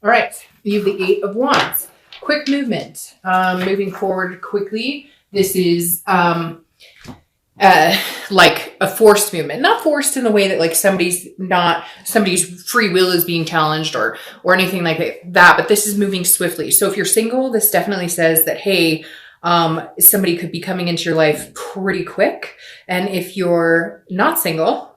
All right. You have the Eight of Wands. Quick movement. Moving forward quickly. This is like a forced movement. Not forced in the way that like somebody's free will is being challenged or anything like that, but this is moving swiftly. So if you're single, this definitely says that, hey, somebody could be coming into your life pretty quick. And if you're not single,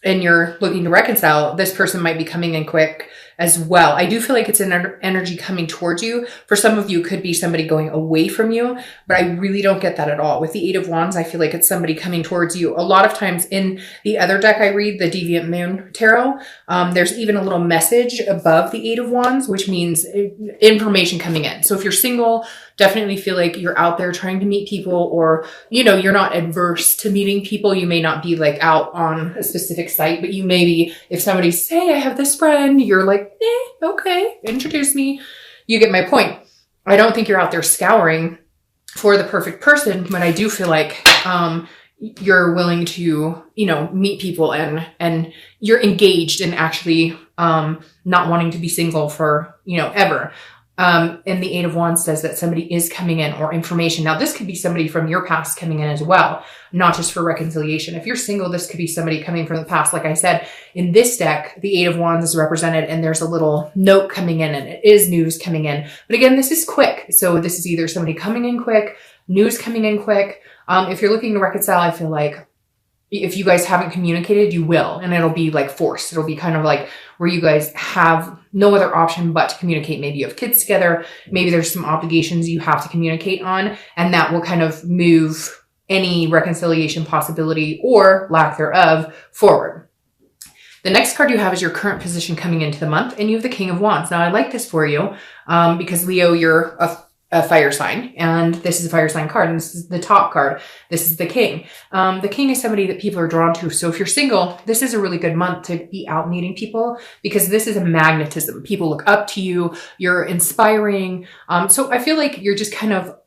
and you're looking to reconcile, this person might be coming in quick as well. I do feel like it's an energy coming towards you. For some of you, it could be somebody going away from you, but I really don't get that at all. With the Eight of Wands, I feel like it's somebody coming towards you. A lot of times in the other deck I read, the Deviant Moon Tarot, there's even a little message above the Eight of Wands, which means information coming in. So if you're single, definitely feel like you're out there trying to meet people, or, you're not adverse to meeting people. You may not be like out on a specific site, but you may be, if somebody say, I have this friend, you're like, okay, introduce me. You get my point. I don't think you're out there scouring for the perfect person, but I do feel like, you're willing to, meet people and you're engaged in actually, not wanting to be single for, ever. And the Eight of Wands says that somebody is coming in, or information. Now, this could be somebody from your past coming in as well, not just for reconciliation. If you're single, this could be somebody coming from the past. Like I said, in this deck, the Eight of Wands is represented and there's a little note coming in and it is news coming in. But again, this is quick. So this is either somebody coming in quick, news coming in quick. If you're looking to reconcile, I feel like if you guys haven't communicated, you will, and it'll be like forced. It'll be kind of like where you guys have no other option but to communicate. Maybe you have kids together. Maybe there's some obligations you have to communicate on, and that will kind of move any reconciliation possibility or lack thereof forward. The next card you have is your current position coming into the month, and you have the King of Wands. Now, I like this for you because Leo, you're a fire sign, and this is a fire sign card, and this is the top card. This is the King. The King is somebody that people are drawn to. So if you're single, this is a really good month to be out meeting people, because this is a magnetism. People look up to you. You're inspiring. So I feel like you're just kind of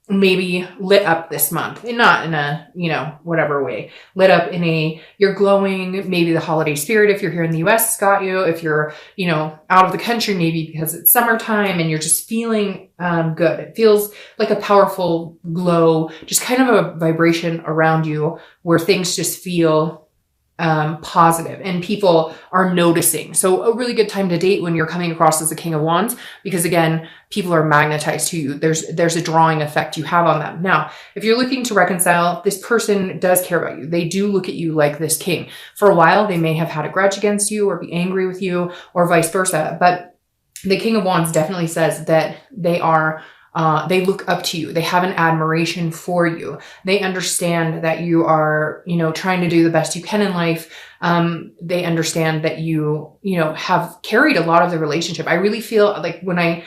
maybe lit up this month, and not in a, whatever way, lit up in you're glowing. Maybe the holiday spirit, if you're here in the US, has got you. If you're, out of the country, maybe because it's summertime and you're just feeling good. It feels like a powerful glow, just kind of a vibration around you where things just feel positive and people are noticing. So a really good time to date when you're coming across as a King of Wands, because again, people are magnetized to you. There's a drawing effect you have on them. Now, if you're looking to reconcile, this person does care about you. They do look at you like this king. For a while, they may have had a grudge against you or be angry with you or vice versa. But the King of Wands definitely says that they look up to you. They have an admiration for you. They understand that you are, trying to do the best you can in life. They understand that you have carried a lot of the relationship. I really feel like when I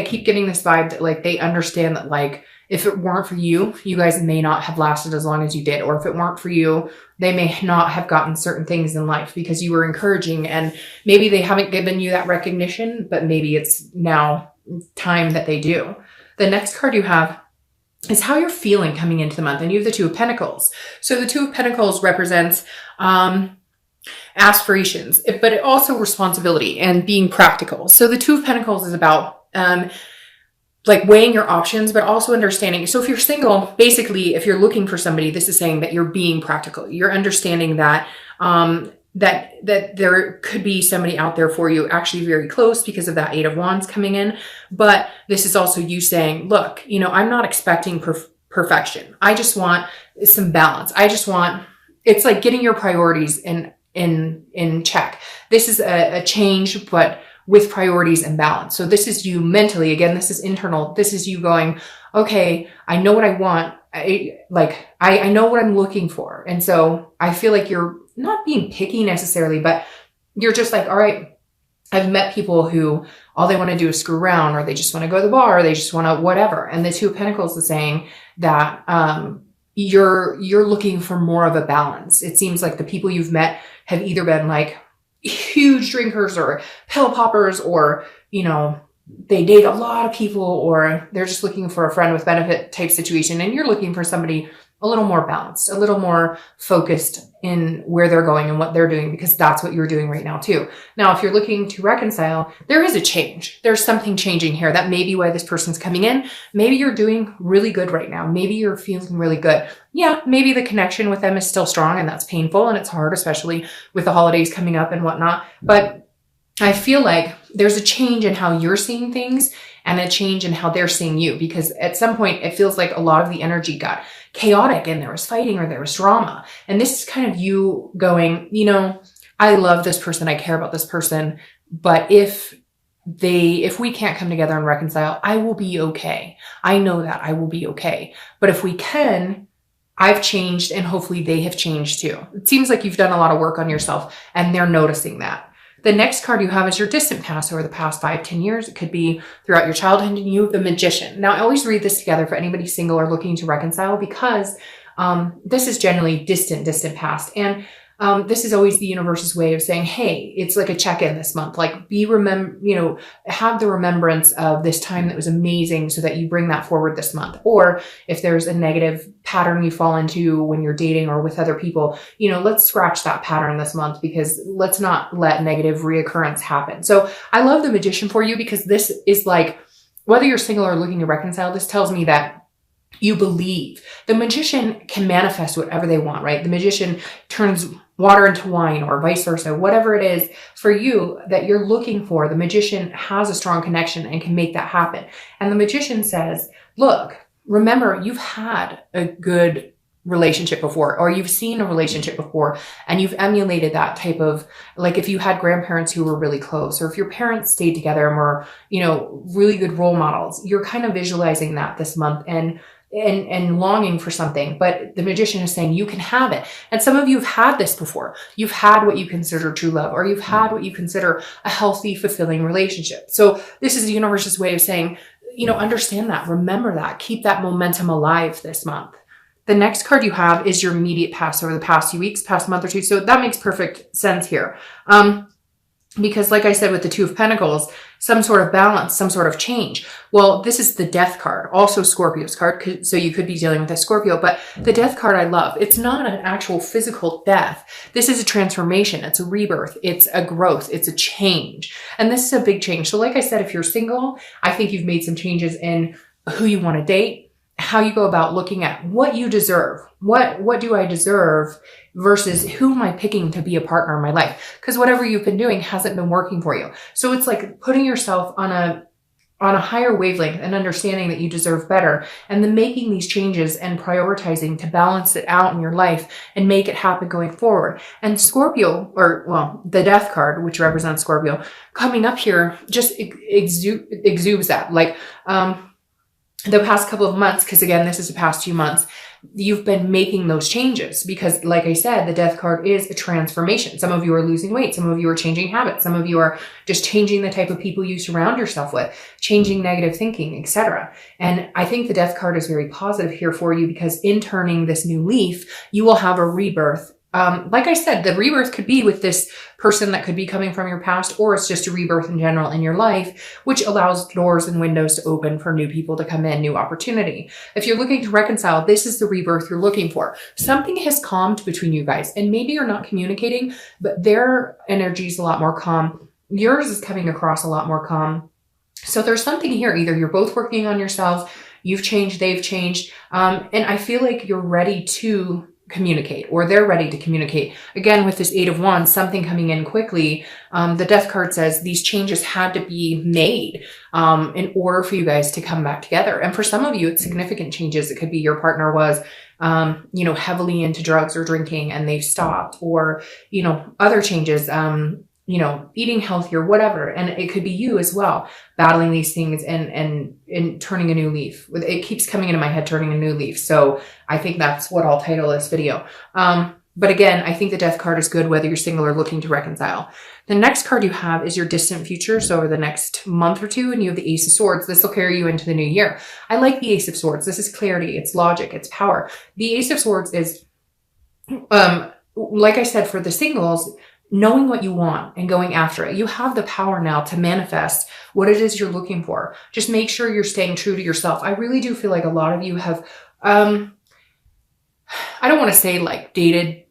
keep getting this vibe that like they understand that like if it weren't for you, you guys may not have lasted as long as you did. Or if it weren't for you, they may not have gotten certain things in life because you were encouraging, and maybe they haven't given you that recognition, but maybe it's now time that they do. The next card you have is how you're feeling coming into the month. And you have the Two of Pentacles. So the Two of Pentacles represents aspirations, but it also responsibility and being practical. So the Two of Pentacles is about like weighing your options, but also understanding. So if you're single, basically, if you're looking for somebody, this is saying that you're being practical. You're understanding that that there could be somebody out there for you, actually very close because of that Eight of Wands coming in. But this is also you saying, look, I'm not expecting perfection. I just want some balance. It's like getting your priorities in check. This is a change, but with priorities and balance. So this is you mentally, again, this is internal. This is you going, okay, I know what I want. I know what I'm looking for. And so I feel like you're not being picky necessarily, but you're just like, all right, I've met people who all they want to do is screw around, or they just want to go to the bar, or they just want to whatever. And the Two of Pentacles is saying that you're looking for more of a balance. It seems like the people you've met have either been like huge drinkers or pill poppers, or, they date a lot of people, or they're just looking for a friend with benefit type situation. And you're looking for somebody a little more balanced, a little more focused in where they're going and what they're doing, because that's what you're doing right now too. Now, if you're looking to reconcile, there is a change. There's something changing here. That may be why this person's coming in. Maybe you're doing really good right now. Maybe you're feeling really good. Yeah, maybe the connection with them is still strong and that's painful and it's hard, especially with the holidays coming up and whatnot. But I feel like there's a change in how you're seeing things and a change in how they're seeing you, because at some point it feels like a lot of the energy got chaotic and there was fighting or there was drama. And this is kind of you going, I love this person. I care about this person. But if we can't come together and reconcile, I will be okay. I know that I will be okay. But if we can, I've changed and hopefully they have changed too. It seems like you've done a lot of work on yourself and they're noticing that. The next card you have is your distant past over the past 5-10 years. It could be throughout your childhood, and you have the Magician. Now, I always read this together for anybody single or looking to reconcile, because this is generally distant past. And this is always the universe's way of saying, hey, it's like a check-in this month. Like have the remembrance of this time that was amazing so that you bring that forward this month. Or if there's a negative pattern you fall into when you're dating or with other people, let's scratch that pattern this month, because let's not let negative reoccurrence happen. So I love the Magician for you, because this is like, whether you're single or looking to reconcile, this tells me that you believe. The Magician can manifest whatever they want, right? The Magician turns water into wine or vice versa, whatever it is for you that you're looking for. The Magician has a strong connection and can make that happen. And the Magician says, look, remember, you've had a good relationship before, or you've seen a relationship before and you've emulated that type of, like if you had grandparents who were really close, or if your parents stayed together and were, really good role models, you're kind of visualizing that this month and longing for something. But the Magician is saying you can have it. And some of you have had this before. You've had what you consider true love, or you've had what you consider a healthy, fulfilling relationship. So this is the universe's way of saying, understand that, remember that, keep that momentum alive this month. The next card you have is your immediate past over the past few weeks, past month or two. So that makes perfect sense here. Because like I said, with the Two of Pentacles, some sort of balance, some sort of change. Well, this is the Death card, also Scorpio's card. So you could be dealing with a Scorpio, but the Death card I love. It's not an actual physical death. This is a transformation. It's a rebirth. It's a growth. It's a change. And this is a big change. So like I said, if you're single, I think you've made some changes in who you want to date, how you go about looking at what you deserve. What do I deserve versus who am I picking to be a partner in my life? Because whatever you've been doing hasn't been working for you. So it's like putting yourself on a higher wavelength and understanding that you deserve better, and then making these changes and prioritizing to balance it out in your life and make it happen going forward. And Scorpio, the Death card, which represents Scorpio, coming up here just exudes that. Like, the past couple of months, because again, this is the past 2 months, you've been making those changes because, like I said, the Death card is a transformation. Some of you are losing weight. Some of you are changing habits. Some of you are just changing the type of people you surround yourself with, changing negative thinking, etc. And I think the Death card is very positive here for you, because in turning this new leaf, you will have a rebirth. Like I said, the rebirth could be with this person that could be coming from your past, or it's just a rebirth in general in your life, which allows doors and windows to open for new people to come in, new opportunity. If you're looking to reconcile, this is the rebirth you're looking for. Something has calmed between you guys, and maybe you're not communicating, but their energy is a lot more calm. Yours is coming across a lot more calm. So there's something here. Either you're both working on yourselves, you've changed, they've changed. And I feel like you're ready to communicate, or they're ready to communicate. Again, with this Eight of Wands, something coming in quickly. The Death card says these changes had to be made in order for you guys to come back together. And for some of you, it's significant changes. It could be your partner was, heavily into drugs or drinking and they've stopped, or, other changes, eating healthier, whatever. And it could be you as well, battling these things and turning a new leaf. It keeps coming into my head, turning a new leaf. So I think that's what I'll title this video. But again, I think the Death card is good whether you're single or looking to reconcile. The next card you have is your distant future. So over the next month or two, and you have the Ace of Swords. This will carry you into the new year. I like the Ace of Swords. This is clarity. It's logic. It's power. The Ace of Swords is, like I said, for the singles, knowing what you want and going after it. You have the power now to manifest what it is you're looking for. Just make sure you're staying true to yourself. I really do feel like a lot of you have, I don't want to say like dated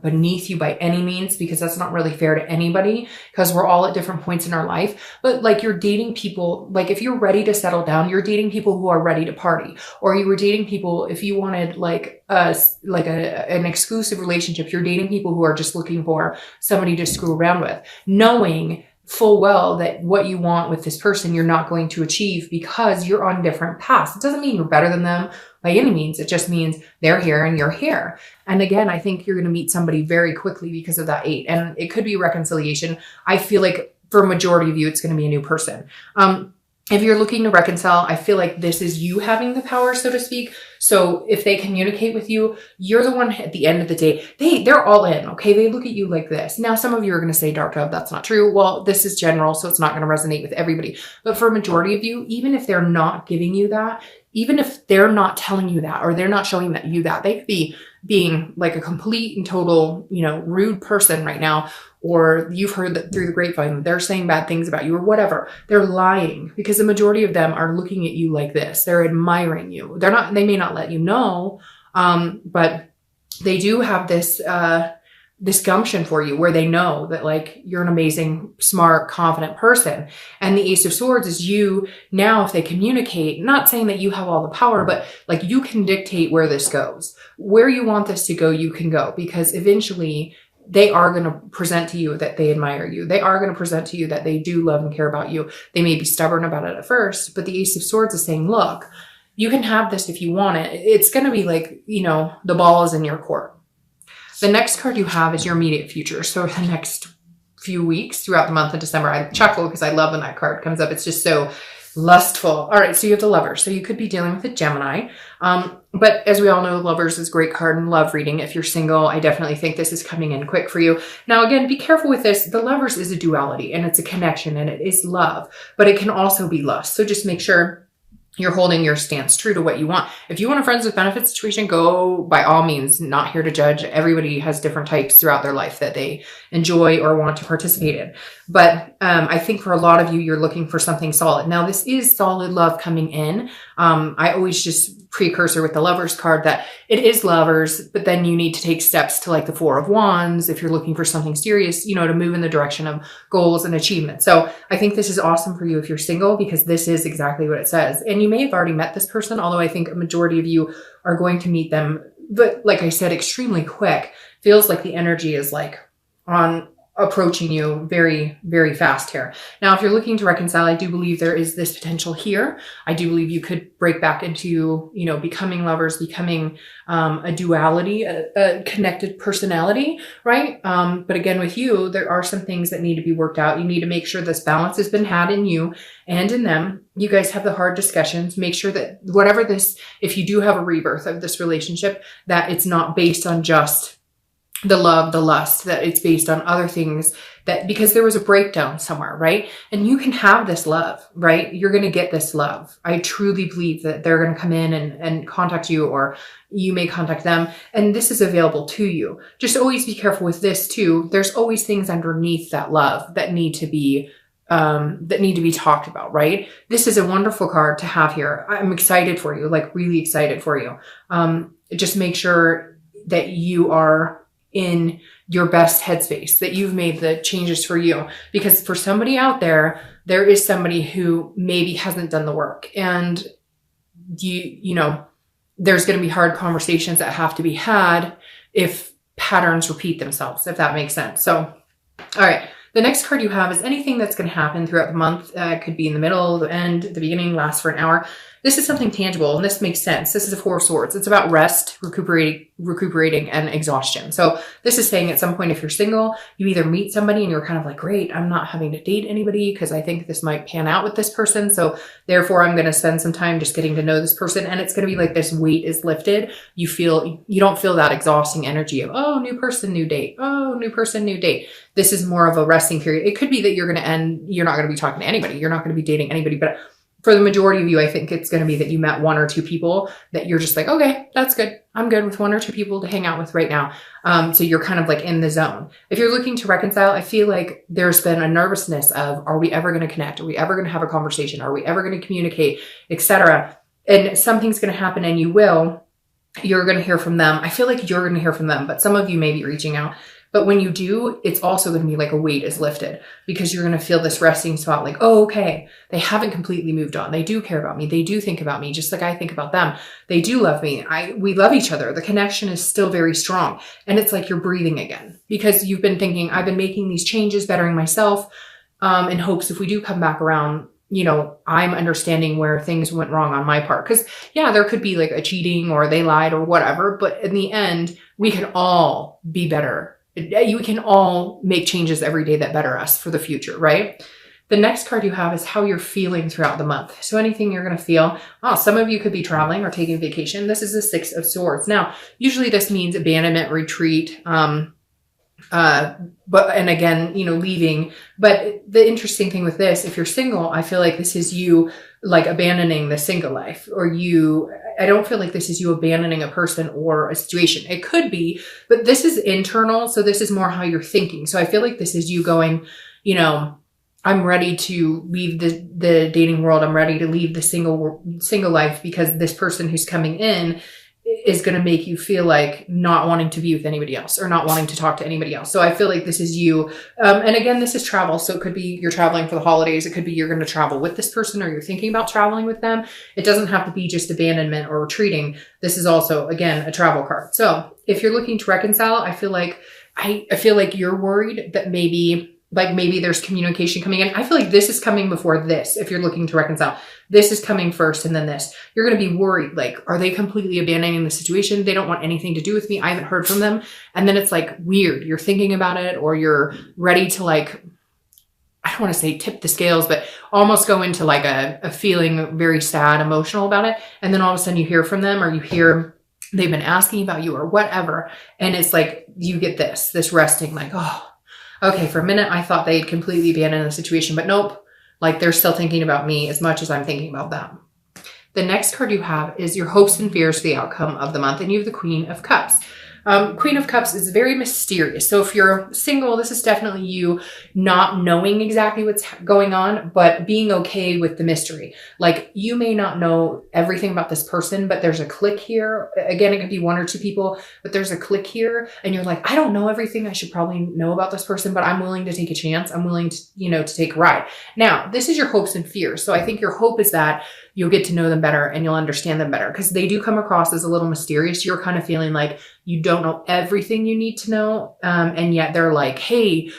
beneath you by any means, because that's not really fair to anybody, because we're all at different points in our life. But like, you're dating people, like if you're ready to settle down, you're dating people who are ready to party, or you were dating people, if you wanted like an exclusive relationship, you're dating people who are just looking for somebody to screw around with, knowing full well that what you want with this person, you're not going to achieve because you're on different paths. It doesn't mean you're better than them by any means. It just means they're here and you're here. And again, I think you're going to meet somebody very quickly because of that 8. And it could be reconciliation. I feel like for a majority of you, it's going to be a new person. If you're looking to reconcile, I feel like this is you having the power, so to speak. So if they communicate with you, you're the one at the end of the day. They're all in, okay? They look at you like this. Now, some of you are going to say, Dark Dove, that's not true. Well, this is general, so it's not going to resonate with everybody. But for a majority of you, even if they're not giving you that, even if they're not telling you that, or they're not showing that you that, they could be being like a complete and total, rude person right now, or you've heard that through the grapevine, they're saying bad things about you or whatever. They're lying, because the majority of them are looking at you like this. They're admiring you. They may not let you know, but they do have this gumption for you, where they know that like you're an amazing, smart, confident person. And the Ace of Swords is you now, if they communicate, not saying that you have all the power, but like you can dictate where this goes. Where you want this to go, you can go, because eventually they are going to present to you that they admire you. They are going to present to you that they do love and care about you. They may be stubborn about it at first, but the Ace of Swords is saying, look, you can have this if you want it. It's going to be like, the ball is in your court. The next card you have is your immediate future. So the next few weeks throughout the month of December, I chuckle because I love when that card comes up. It's just so lustful. All right, so you have the Lovers. So you could be dealing with a Gemini. But as we all know, Lovers is a great card in love reading. If you're single, I definitely think this is coming in quick for you. Now, again, be careful with this. The Lovers is a duality, and it's a connection, and it is love, but it can also be lust. So just make sure you're holding your stance true to what you want. If you want a friends with benefits situation, go by all means. Not here to judge. Everybody has different types throughout their life that they enjoy or want to participate in. But I think for a lot of you, you're looking for something solid. Now, this is solid love coming in. I always just precursor with the Lovers card that it is lovers, but then you need to take steps to like the Four of Wands if you're looking for something serious, to move in the direction of goals and achievement. So I think this is awesome for you if you're single, because this is exactly what it says. And you may have already met this person, although I think a majority of you are going to meet them, but like I said, extremely quick. Feels like the energy is like on approaching you very, very fast here. Now, if you're looking to reconcile, I do believe there is this potential here. I do believe you could break back into, becoming lovers, becoming a duality, a connected personality, right? But again, with you, there are some things that need to be worked out. You need to make sure this balance has been had in you and in them. You guys have the hard discussions. Make sure that whatever this, if you do have a rebirth of this relationship, that it's not based on just the love, the lust, that it's based on other things, that because there was a breakdown somewhere, right? And you can have this love, right? You're going to get this love. I truly believe that they're going to come in and contact you, or you may contact them. And this is available to you. Just always be careful with this too. There's always things underneath that love that need to be talked about, right? This is a wonderful card to have here. I'm excited for you, like really excited for you. Just make sure that you are in your best headspace, that you've made the changes for you, because for somebody out there, there is somebody who maybe hasn't done the work, and there's going to be hard conversations that have to be had if patterns repeat themselves, if that makes sense. So, all right. The next card you have is anything that's going to happen throughout the month. It could be in the middle, the end, the beginning, last for an hour. This is something tangible, and this makes sense. This is a Four of Swords. It's about rest, recuperating, and exhaustion. So this is saying at some point, if you're single, you either meet somebody and you're kind of like, great, I'm not having to date anybody because I think this might pan out with this person. So therefore, I'm going to spend some time just getting to know this person. And it's going to be like this weight is lifted. You don't feel that exhausting energy of, oh, new person, new date. Oh, new person, new date. This is more of a resting period. It could be that you're not going to be talking to anybody. You're not going to be dating anybody, but for the majority of you, I think it's going to be that you met one or two people that you're just like, okay, that's good. I'm good with one or two people to hang out with right now. So you're kind of like in the zone. If you're looking to reconcile, I feel like there's been a nervousness of, are we ever going to connect? Are we ever going to have a conversation? Are we ever going to communicate, etc.? And something's going to happen, and you will. you're going to hear from them. I feel like you're going to hear from them, but some of you may be reaching out. But when you do, it's also going to be like a weight is lifted, because you're going to feel this resting spot like, oh, okay, they haven't completely moved on. They do care about me. They do think about me just like I think about them. They do love me. We love each other. The connection is still very strong. And it's like you're breathing again, because you've been thinking, I've been making these changes, bettering myself, in hopes if we do come back around, I'm understanding where things went wrong on my part. Because yeah, there could be like a cheating or they lied or whatever, but in the end, we can all be better. You can all make changes every day that better us for the future, right? The next card you have is how you're feeling throughout the month. So anything you're going to feel. Some of you could be traveling or taking vacation. This is the Six of Swords. Now, usually this means abandonment, retreat, and again, leaving. But the interesting thing with this, if you're single, I feel like this is you like abandoning the single life, or I don't feel like this is you abandoning a person or a situation. It could be, but this is internal. So this is more how you're thinking. So I feel like this is you going, I'm ready to leave the dating world. I'm ready to leave the single life, because this person who's coming in is going to make you feel like not wanting to be with anybody else or not wanting to talk to anybody else. So I feel like this is you. And again, this is travel. So it could be you're traveling for the holidays. It could be you're going to travel with this person, or you're thinking about traveling with them. It doesn't have to be just abandonment or retreating. This is also, again, a travel card. So if you're looking to reconcile, I feel like you're worried that maybe there's communication coming in. I feel like this is coming before this. If you're looking to reconcile, this is coming first and then this. You're going to be worried. Like, are they completely abandoning the situation? They don't want anything to do with me. I haven't heard from them. And then it's like weird. You're thinking about it, or you're ready to like, I don't want to say tip the scales, but almost go into like a feeling very sad, emotional about it. And then all of a sudden you hear from them, or you hear they've been asking about you or whatever. And it's like, you get this resting like, oh, okay, for a minute, I thought they'd completely abandoned the situation, but nope. Like, they're still thinking about me as much as I'm thinking about them. The next card you have is your hopes and fears for the outcome of the month, and you have the Queen of Cups. Queen of Cups is very mysterious. So if you're single, this is definitely you not knowing exactly what's going on, but being okay with the mystery. Like, you may not know everything about this person, but there's a click here. Again, it could be one or two people, but there's a click here, and you're like, I don't know everything I should probably know about this person, but I'm willing to take a chance. I'm willing to, to take a ride. Now, this is your hopes and fears. So I think your hope is that you'll get to know them better and you'll understand them better, because they do come across as a little mysterious. You're kind of feeling like you don't know everything you need to know. And yet they're like, hey,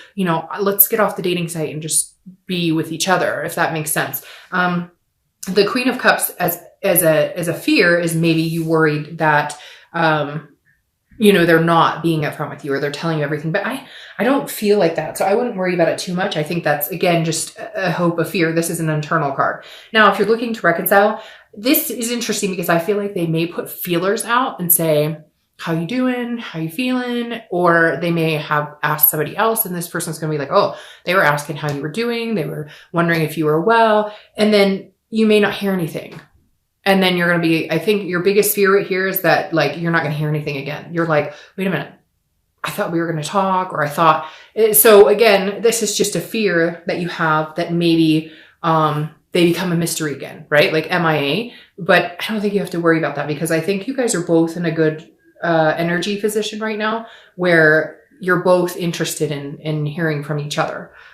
let's get off the dating site and just be with each other, if that makes sense. The Queen of Cups as a fear is maybe you worried that, they're not being upfront with you, or they're telling you everything, but I don't feel like that. So I wouldn't worry about it too much. I think that's, again, just a hope, a fear. This is an internal card. Now, if you're looking to reconcile, this is interesting because I feel like they may put feelers out and say, how you doing? How you feeling? Or they may have asked somebody else, and this person's going to be like, oh, they were asking how you were doing. They were wondering if you were well. And then you may not hear anything. And then you're going to be, I think your biggest fear right here is that like, you're not going to hear anything again. You're like, wait a minute. I thought we were going to talk, or I thought, so again, this is just a fear that you have that maybe, they become a mystery again, right? Like MIA, but I don't think you have to worry about that, because I think you guys are both in a good, energy position right now where you're both interested in hearing from each other.